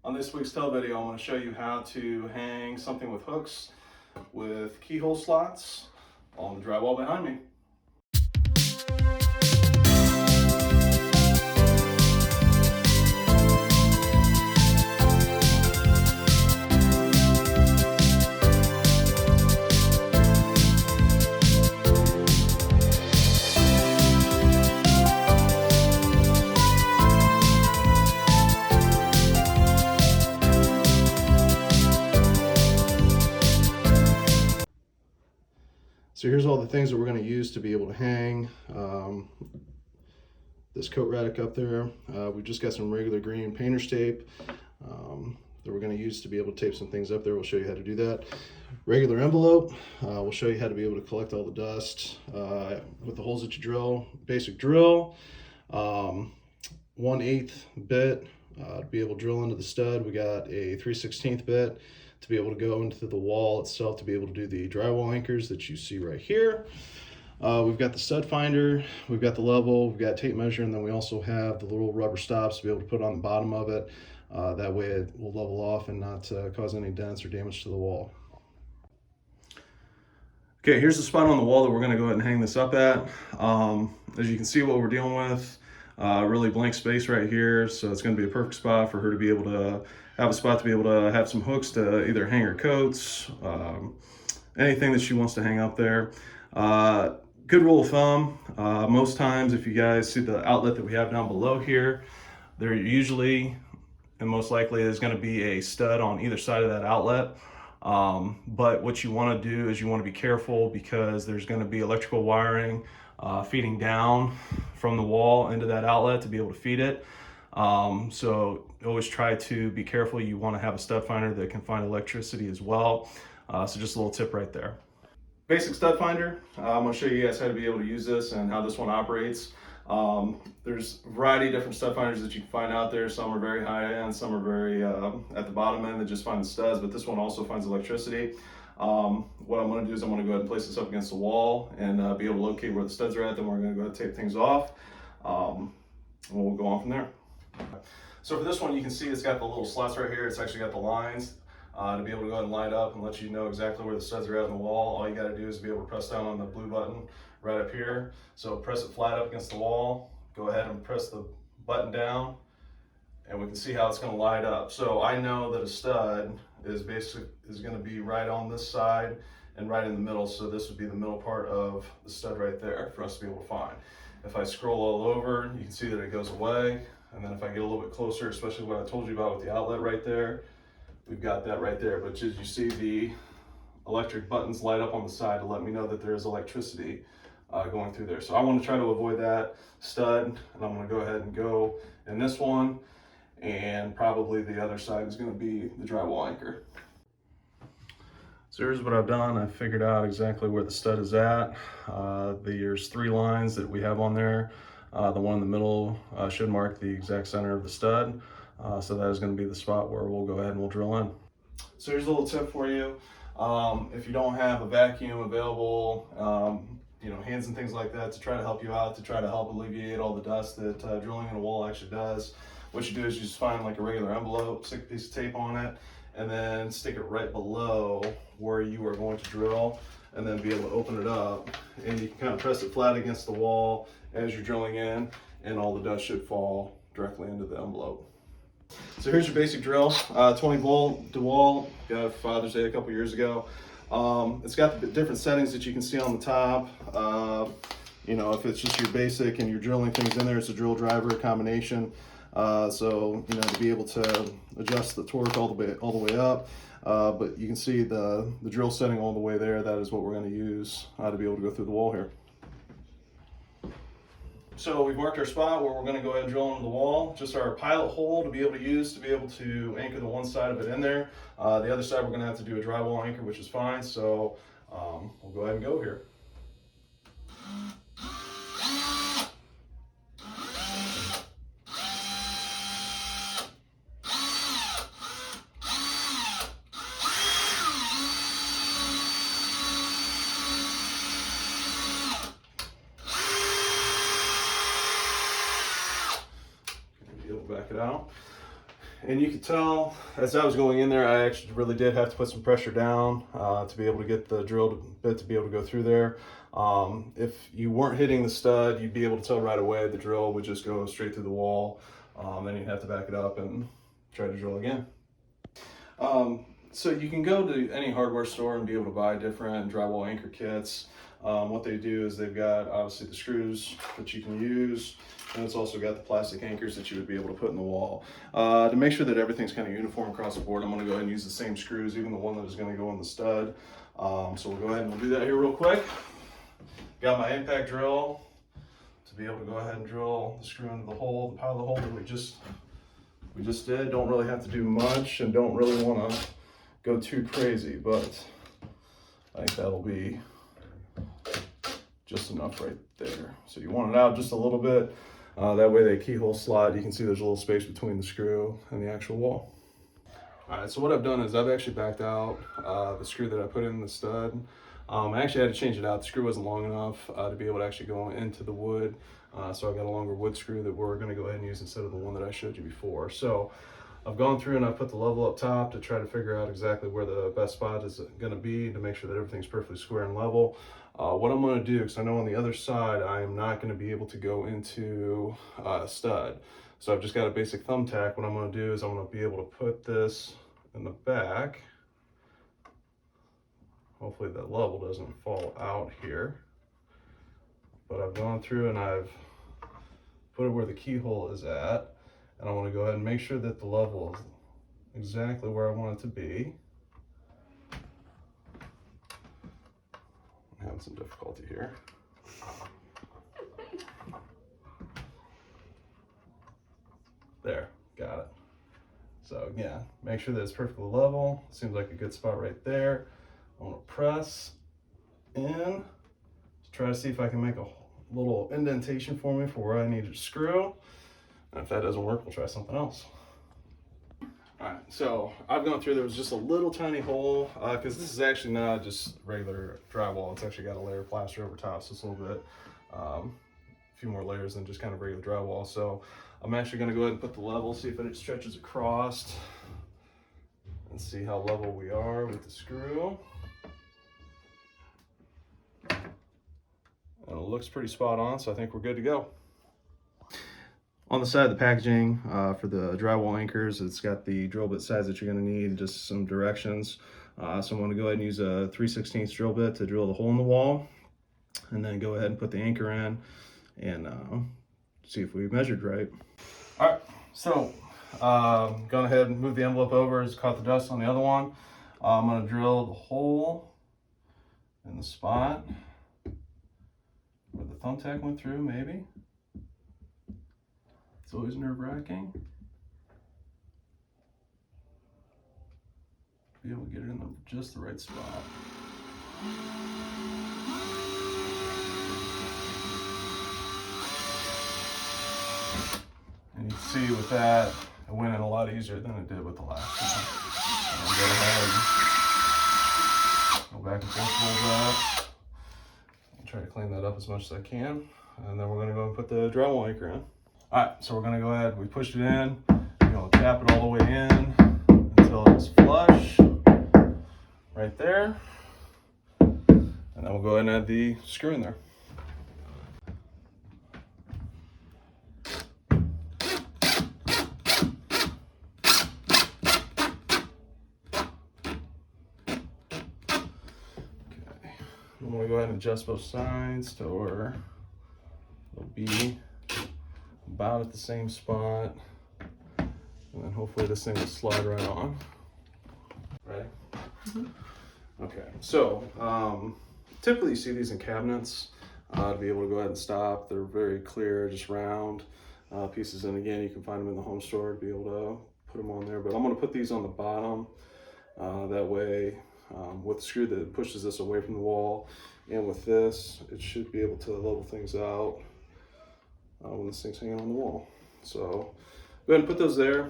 On this week's tell video, I'm going to show you how to hang something with hooks with keyhole slots on the drywall behind me. So here's all the things that we're going to use to be able to hang this coat radic up there. We've just got some regular green painter's tape that we're going to use to be able to tape some things up there. We'll show you how to do that. Regular envelope. We'll show you how to be able to collect all the dust with the holes that you drill. Basic drill. 1/8 bit to be able to drill into the stud. We got a 3/16 bit to be able to go into the wall itself to be able to do the drywall anchors that you see right here. We've got the stud finder, we've got the level, we've got tape measure, and then we also have the little rubber stops to be able to put on the bottom of it. That way it will level off and not cause any dents or damage to the wall. Okay, here's the spot on the wall that we're going to go ahead and hang this up at. As you can see, what we're dealing with, really blank space right here, so it's going to be a perfect spot for her to be able to have a spot to be able to have some hooks to either hang her coats, anything that she wants to hang up there. Good rule of thumb, most times if you guys see the outlet that we have down below here, there usually and most likely is going to be a stud on either side of that outlet. But what you want to do is you want to be careful because there's going to be electrical wiring feeding down from the wall into that outlet to be able to feed it. So always try to be careful. You want to have a stud finder that can find electricity as well. So just a little tip right there. Basic stud finder. I'm going to show you guys how to be able to use this and how this one operates. There's a variety of different stud finders that you can find out there. Some are very high end, some are very at the bottom end that just find the studs, but this one also finds electricity. What I'm going to do is I'm going to go ahead and place this up against the wall and be able to locate where the studs are at. Then we're going to go ahead and tape things off. And we'll go on from there. So for this one, you can see it's got the little slots right here. It's actually got the lines to be able to go ahead and light up and let you know exactly where the studs are at in the wall. All you got to do is be able to press down on the blue button right up here. So press it flat up against the wall. Go ahead and press the button down, and we can see how it's going to light up. So I know that a stud is going to be right on this side and right in the middle. So this would be the middle part of the stud right there for us to be able to find. If I scroll all over, you can see that it goes away. And then if I get a little bit closer, especially what I told you about with the outlet right there, we've got that right there. But as you see, the electric buttons light up on the side to let me know that there is electricity going through there. So I want to try to avoid that stud, and I'm going to go ahead and go in this one, and probably the other side is going to be the drywall anchor. So here's what I've done. I figured out exactly where the stud is at. There's 3 lines that we have on there. The one in the middle should mark the exact center of the stud. So that is going to be the spot where we'll go ahead and we'll drill in. So here's a little tip for you. If you don't have a vacuum available, hands and things like that to try to help you out, to try to help alleviate all the dust that drilling in a wall actually does, what you do is you just find like a regular envelope, stick a piece of tape on it, and then stick it right below where you are going to drill, and then be able to open it up, and you can kind of press it flat against the wall as you're drilling in, and all the dust should fall directly into the envelope. So here's your basic drill, 20 volt DeWalt, got it for Father's Day a couple years ago. It's got the different settings that you can see on the top. If it's just your basic and you're drilling things in there, it's a drill driver combination. To be able to adjust the torque all the way up. But you can see the drill setting all the way there. That is what we're going to use to be able to go through the wall here. So we've marked our spot where we're going to go ahead and drill into the wall. Just our pilot hole to be able to use to be able to anchor the one side of it in there. The other side we're going to have to do a drywall anchor, which is fine. So we'll go ahead and go here. Back it out. And you could tell as I was going in there, I actually really did have to put some pressure down to be able to get the drill bit to be able to go through there. If you weren't hitting the stud, you'd be able to tell right away. The drill would just go straight through the wall. Then you'd have to back it up and try to drill again. So you can go to any hardware store and be able to buy different drywall anchor kits. What they do is they've got obviously the screws that you can use, and it's also got the plastic anchors that you would be able to put in the wall. To make sure that everything's kind of uniform across the board, I'm going to go ahead and use the same screws, even the one that is going to go in the stud. So we'll go ahead and we'll do that here real quick. Got my impact drill to be able to go ahead and drill the screw into the hole, the pilot hole that we just did. Don't really have to do much and don't really want to go too crazy, but I think that'll be just enough right there. So you want it out just a little bit. That way the keyhole slide, you can see there's a little space between the screw and the actual wall. All right, so what I've done is I've actually backed out the screw that I put in the stud. I actually had to change it out. The screw wasn't long enough to be able to actually go into the wood. So I got a longer wood screw that we're gonna go ahead and use instead of the one that I showed you before. So I've gone through and I've put the level up top to try to figure out exactly where the best spot is gonna be to make sure that everything's perfectly square and level. What I'm gonna do, because I know on the other side, I am not gonna be able to go into a stud. So I've just got a basic thumbtack. What I'm gonna do is I'm gonna be able to put this in the back. Hopefully that level doesn't fall out here. But I've gone through and I've put it where the keyhole is at. And I want to go ahead and make sure that the level is exactly where I want it to be. I'm having some difficulty here. There, got it. So again, make sure that it's perfectly level. Seems like a good spot right there. I want to press in to try to see if I can make a little indentation for me for where I need to screw. And if that doesn't work, we'll try something else. All right, so I've gone through, there was just a little tiny hole, because this is actually not just regular drywall. It's actually got a layer of plaster over top, so it's a little bit, a few more layers than just kind of regular drywall. So I'm actually gonna go ahead and put the level, see if it stretches across, and see how level we are with the screw. And it looks pretty spot on, so I think we're good to go. On the side of the packaging for the drywall anchors, it's got the drill bit size that you're going to need, just some directions. So I'm going to go ahead and use a 3/16 drill bit to drill the hole in the wall, and then go ahead and put the anchor in and see if we measured right. All right, so gone ahead and move the envelope over. It's caught the dust on the other one. I'm going to drill the hole in the spot where the thumbtack went through, maybe. It's always nerve-wracking. Be able to get it in just the right spot. And you can see with that, it went in a lot easier than it did with the last one. I'll go ahead, go back and forth a little bit. I'll try to clean that up as much as I can. And then we're gonna go and put the drywall anchor in. All right, so we're gonna go ahead, we pushed it in, we're gonna tap it all the way in until it's flush, right there. And then we'll go ahead and add the screw in there. Okay, I'm gonna go ahead and adjust both sides to where it'll be about at the same spot, and then hopefully this thing will slide right on. Ready? Mm-hmm. Okay, so typically you see these in cabinets to be able to go ahead and stop. They're very clear, just round pieces, and again, you can find them in the home store to be able to put them on there. But I'm going to put these on the bottom. That way, with the screw that pushes this away from the wall, and with this, it should be able to level things out when this thing's hanging on the wall. So go ahead and put those there.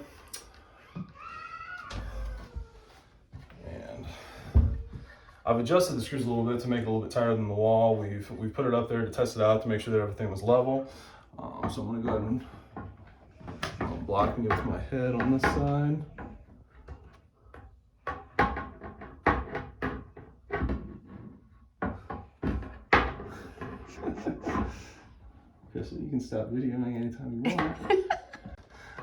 And I've adjusted the screws a little bit to make it a little bit tighter than the wall. We've put it up there to test it out to make sure that everything was level. So I'm gonna go ahead and blocking it with my head on this side. Just so you can stop videoing anytime you want.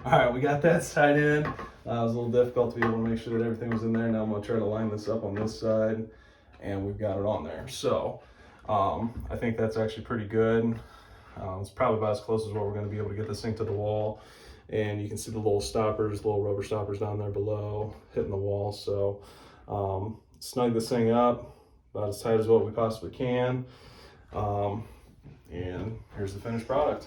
All right, we got that side in. It was a little difficult to be able to make sure that everything was in there. Now I'm gonna try to line this up on this side, and we've got it on there. So I think that's actually pretty good. It's probably about as close as what we're gonna be able to get this thing to the wall. And you can see the little stoppers, little rubber stoppers down there below hitting the wall. So snug this thing up about as tight as what we possibly can. And here's the finished product.